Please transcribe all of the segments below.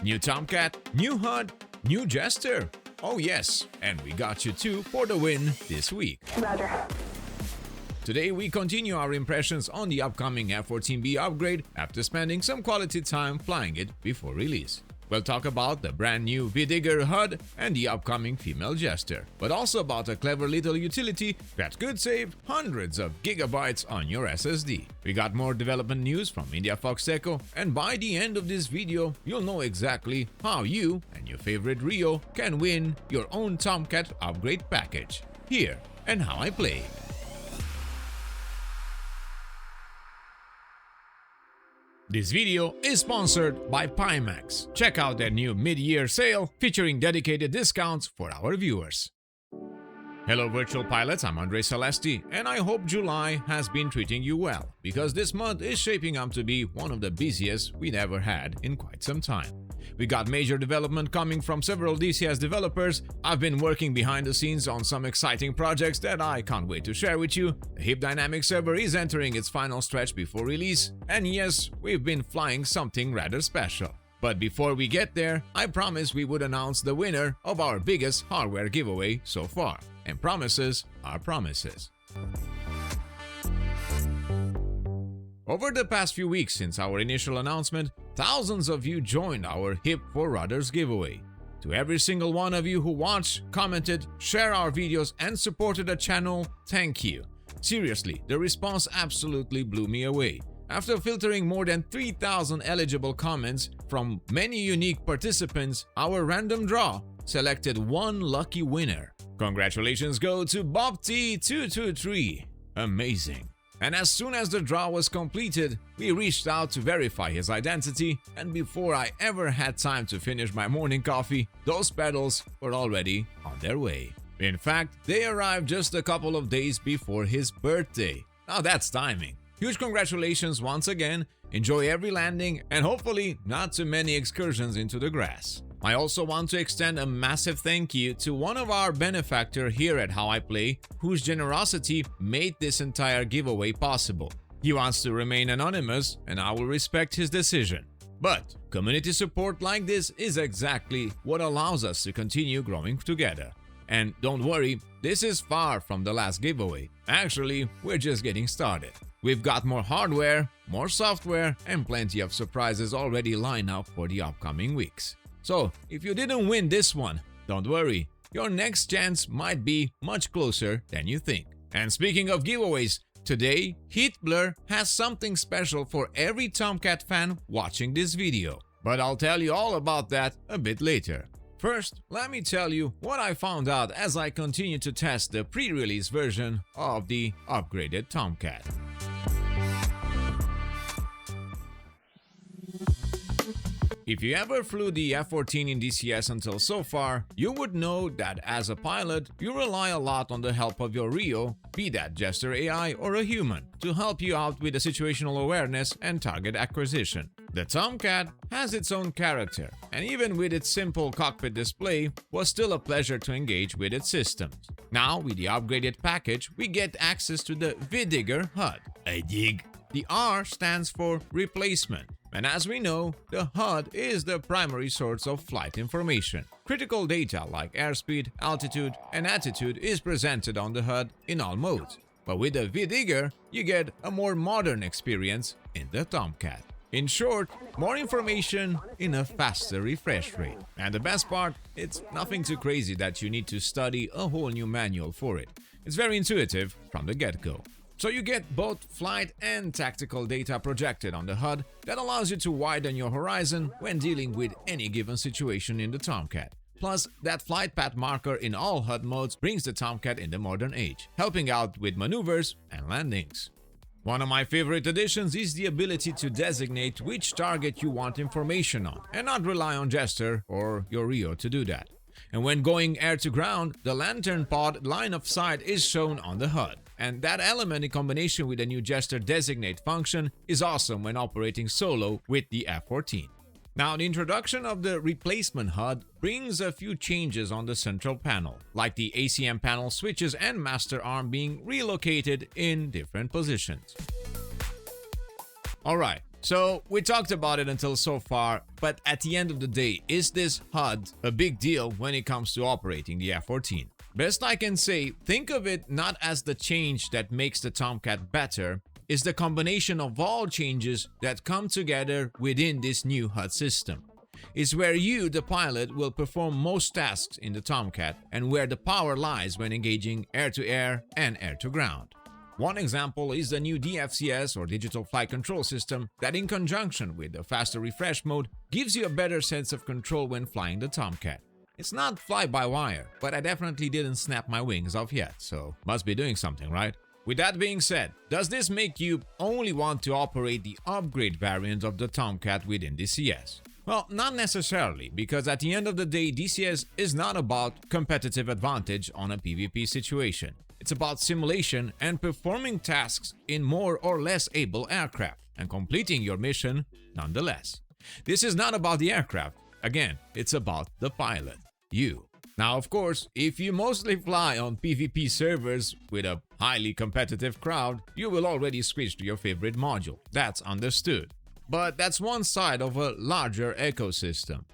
New Tomcat, new HUD, new Jester. Oh yes, and we got you two for the win this week. Roger. Today we continue our impressions on the upcoming F14B upgrade after spending some quality time flying it before release. We'll talk about the brand new VDIGR HUD and the upcoming Female Jester, but also about a clever little utility that could save hundreds of gigabytes on your SSD. We got more development news from IndiaFoxtEcho, and by the end of this video, you'll know exactly how you and your favorite Rio can win your own Tomcat upgrade package. Here and How I Play. This video is sponsored by Pimax. Check out their new mid-year sale featuring dedicated discounts for our viewers. Hello virtual pilots, I'm Andre Celesti, and I hope July has been treating you well, because this month is shaping up to be one of the busiest we've ever had in quite some time. We got major development coming from several DCS developers. I've been working behind the scenes on some exciting projects that I can't wait to share with you. The HIP Dynamic server is entering its final stretch before release, and yes, we've been flying something rather special. But before we get there, I promised we would announce the winner of our biggest hardware giveaway so far. And promises are promises. Over the past few weeks since our initial announcement, thousands of you joined our HIP for Rudders giveaway. To every single one of you who watched, commented, shared our videos and supported the channel, thank you. Seriously, the response absolutely blew me away. After filtering more than 3,000 eligible comments from many unique participants, our random draw selected one lucky winner. Congratulations go to Bob T223. Amazing. And as soon as the draw was completed, we reached out to verify his identity, and before I ever had time to finish my morning coffee, those pedals were already on their way. In fact, they arrived just a couple of days before his birthday. Now that's timing. Huge congratulations once again, enjoy every landing, and hopefully not too many excursions into the grass. I also want to extend a massive thank you to one of our benefactors here at How I Play, whose generosity made this entire giveaway possible. He wants to remain anonymous, and I will respect his decision. But community support like this is exactly what allows us to continue growing together. And don't worry, this is far from the last giveaway. Actually, we're just getting started. We've got more hardware, more software, and plenty of surprises already lined up for the upcoming weeks. So, if you didn't win this one, don't worry, your next chance might be much closer than you think. And speaking of giveaways, today, Heatblur has something special for every Tomcat fan watching this video. But I'll tell you all about that a bit later. First, let me tell you what I found out as I continue to test the pre-release version of the upgraded Tomcat. If you ever flew the F-14 in DCS until so far, you would know that as a pilot, you rely a lot on the help of your Rio, be that Jester AI or a human, to help you out with the situational awareness and target acquisition. The Tomcat has its own character, and even with its simple cockpit display, was still a pleasure to engage with its systems. Now, with the upgraded package, we get access to the VDIGR HUD. I dig. The R stands for replacement. And as we know, the HUD is the primary source of flight information. Critical data like airspeed, altitude, and attitude is presented on the HUD in all modes. But with the VDIGR, you get a more modern experience in the Tomcat. In short, more information in a faster refresh rate. And the best part, it's nothing too crazy that you need to study a whole new manual for it. It's very intuitive from the get-go. So you get both flight and tactical data projected on the HUD that allows you to widen your horizon when dealing with any given situation in the Tomcat. Plus, that flight path marker in all HUD modes brings the Tomcat in the modern age, helping out with maneuvers and landings. One of my favorite additions is the ability to designate which target you want information on, and not rely on Jester or your Rio to do that. And when going air to ground, the lantern pod line of sight is shown on the HUD. And that element in combination with the new Jester designate function is awesome when operating solo with the F-14. Now, the introduction of the replacement HUD brings a few changes on the central panel, like the ACM panel switches and master arm being relocated in different positions. Alright, So we talked about it until so far, but at the end of the day, is this HUD a big deal when it comes to operating the F-14? Best I can say, think of it not as the change that makes the Tomcat better, is the combination of all changes that come together within this new HUD system. It's where you, the pilot, will perform most tasks in the Tomcat and where the power lies when engaging air-to-air and air-to-ground. One example is the new DCS or Digital Flight Control System that, in conjunction with the faster refresh mode, gives you a better sense of control when flying the Tomcat. It's not fly-by-wire, but I definitely didn't snap my wings off yet, so must be doing something, right? With that being said, does this make you only want to operate the upgrade variant of the Tomcat within DCS? Well, not necessarily, because at the end of the day, DCS is not about competitive advantage on a PvP situation. It's about simulation and performing tasks in more or less able aircraft and completing your mission nonetheless. This is not about the aircraft. Again, it's about the pilot, you. Now, of course, if you mostly fly on PvP servers with a highly competitive crowd, you will already switch to your favorite module. That's understood. But that's one side of a larger ecosystem.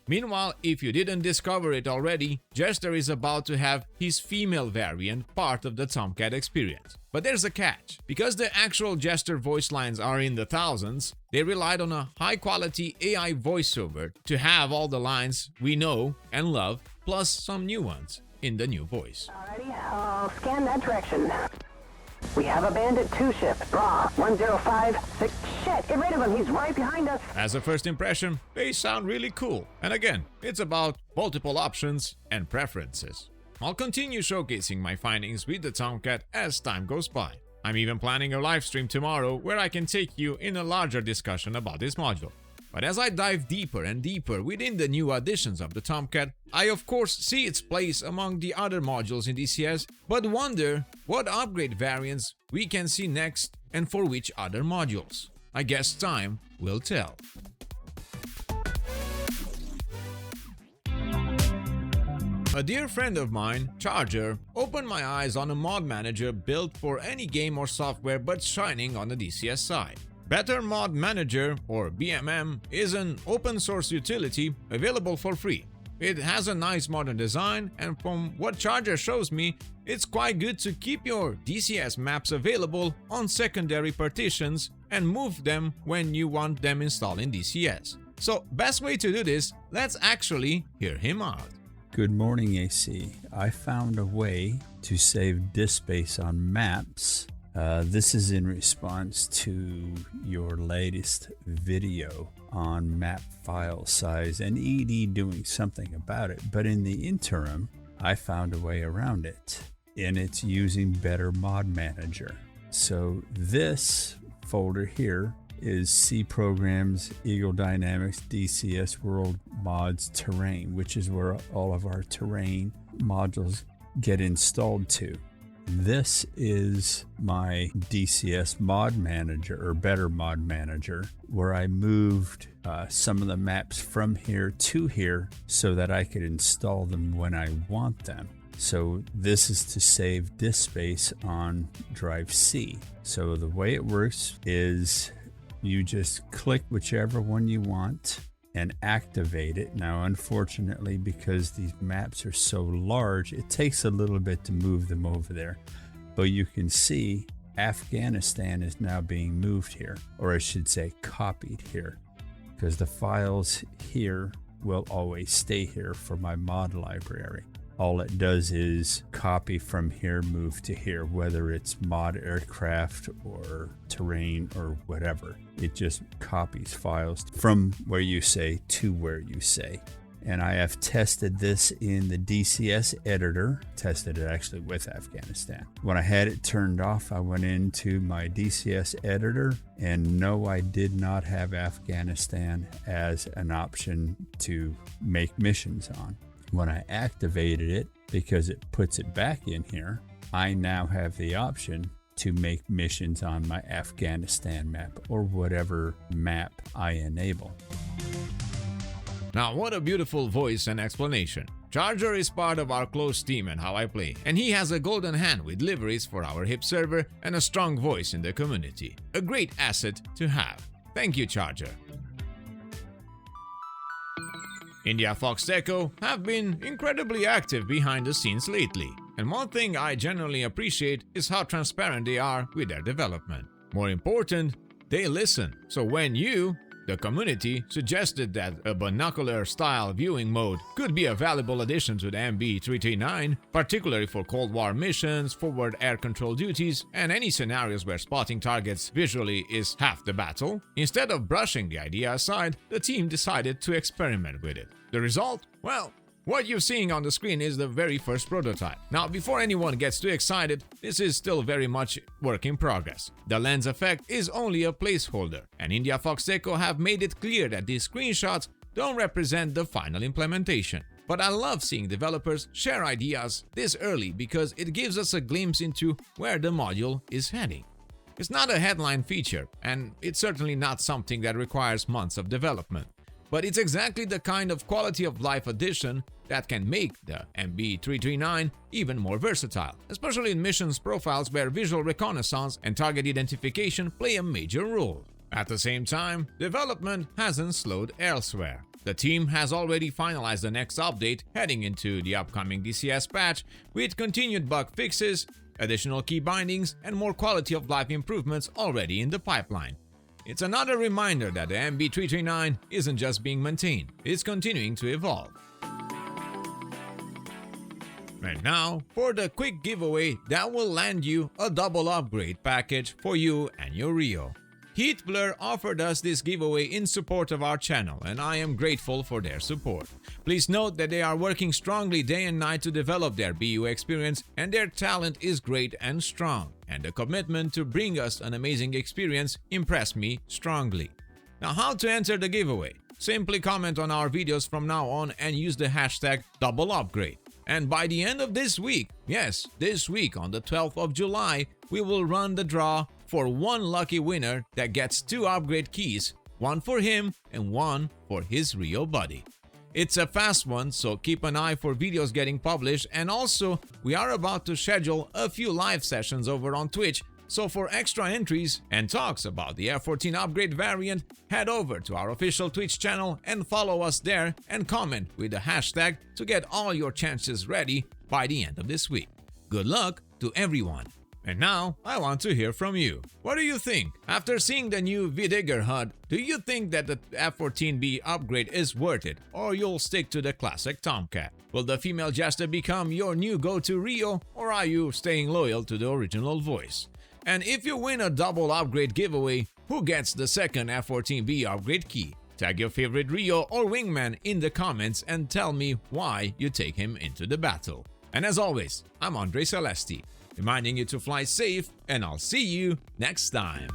Meanwhile, if you didn't discover it already, Jester is about to have his female variant part of the Tomcat experience. But there's a catch. Because the actual Jester voice lines are in the thousands, they relied on a high-quality AI voiceover to have all the lines we know and love, plus some new ones in the new voice. Alrighty, I'll scan that direction. We have a Bandit 2 ship, Raw 1056. Shit, get rid of him, he's right behind us. As a first impression, they sound really cool. And again, it's about multiple options and preferences. I'll continue showcasing my findings with the Tomcat as time goes by. I'm even planning a live stream tomorrow where I can take you in a larger discussion about this module. But as I dive deeper and deeper within the new additions of the Tomcat, I of course see its place among the other modules in DCS, but wonder what upgrade variants we can see next and for which other modules. I guess time will tell. A dear friend of mine, Charger, opened my eyes on a mod manager built for any game or software but shining on the DCS side. Better Mod Manager, or BMM, is an open source utility available for free. It has a nice modern design, and from what Charger shows me, it's quite good to keep your DCS maps available on secondary partitions and move them when you want them installed in DCS. So, best way to do this, let's actually hear him out. Good morning, AC. I found a way to save disk space on maps. This is in response to your latest video on map file size and ED doing something about it. But in the interim, I found a way around it, and it's using Better Mod Manager. So this folder here is C Programs, Eagle Dynamics, DCS World Mods Terrain, which is where all of our terrain modules get installed to. This is my DCS Mod Manager, or Better Mod Manager, where I moved some of the maps from here to here so that I could install them when I want them. So this is to save disk space on drive C. So the way it works is you just click whichever one you want and activate it. Now, unfortunately, because these maps are so large, it takes a little bit to move them over there. But you can see Afghanistan is now being moved here, or I should say copied here, because the files here will always stay here for my mod library. All it does is copy from here, move to here, whether it's mod aircraft or terrain or whatever. It just copies files from where you say to where you say. And I have tested this in the DCS editor, tested it actually with Afghanistan. When I had it turned off, I went into my DCS editor, and no, I did not have Afghanistan as an option to make missions on. When I activated it, because it puts it back in here, I now have the option to make missions on my Afghanistan map or whatever map I enable. Now, what a beautiful voice and explanation. Charger is part of our close team at HowIPlay, and he has a golden hand with liveries for our HIP server and a strong voice in the community. A great asset to have. Thank you, Charger. IndiaFoxtEcho have been incredibly active behind the scenes lately, and one thing I generally appreciate is how transparent they are with their development. More important, they listen. So when you, the community, suggested that a binocular-style viewing mode could be a valuable addition to the MB339, particularly for Cold War missions, forward air control duties, and any scenarios where spotting targets visually is half the battle, instead of brushing the idea aside, the team decided to experiment with it. The result? Well, what you're seeing on the screen is the very first prototype. Now, before anyone gets too excited, this is still very much work in progress. The lens effect is only a placeholder, and IndiaFoxtEcho have made it clear that these screenshots don't represent the final implementation. But I love seeing developers share ideas this early because it gives us a glimpse into where the module is heading. It's not a headline feature, and it's certainly not something that requires months of development. But it's exactly the kind of quality of life addition that can make the MB339 even more versatile, especially in missions profiles where visual reconnaissance and target identification play a major role. At the same time, development hasn't slowed elsewhere. The team has already finalized the next update heading into the upcoming DCS patch with continued bug fixes, additional key bindings, and more quality of life improvements already in the pipeline. It's another reminder that the MB339 isn't just being maintained, it's continuing to evolve. And now, for the quick giveaway that will land you a double upgrade package for you and your Rio. Heatblur offered us this giveaway in support of our channel, and I am grateful for their support. Please note that they are working strongly day and night to develop their BU experience, and their talent is great and strong, and the commitment to bring us an amazing experience impressed me strongly. Now, how to enter the giveaway? Simply comment on our videos from now on and use the hashtag #DoubleUpgrade. And by the end of this week, yes, this week on the 12th of July, we will run the draw for one lucky winner that gets 2 upgrade keys, one for him and one for his Rio buddy. It's a fast one, so keep an eye for videos getting published, and also we are about to schedule a few live sessions over on Twitch, so for extra entries and talks about the F14 upgrade variant, head over to our official Twitch channel and follow us there and comment with the hashtag to get all your chances ready by the end of this week. Good luck to everyone! And now, I want to hear from you. What do you think? After seeing the new VDIGR HUD, do you think that the F14B upgrade is worth it, or you'll stick to the classic Tomcat? Will the Female Jester become your new go-to Rio, or are you staying loyal to the original voice? And if you win a double upgrade giveaway, who gets the second F14B upgrade key? Tag your favorite Rio or wingman in the comments and tell me why you take him into the battle. And as always, I'm Andre Celesti, reminding you to fly safe, and I'll see you next time.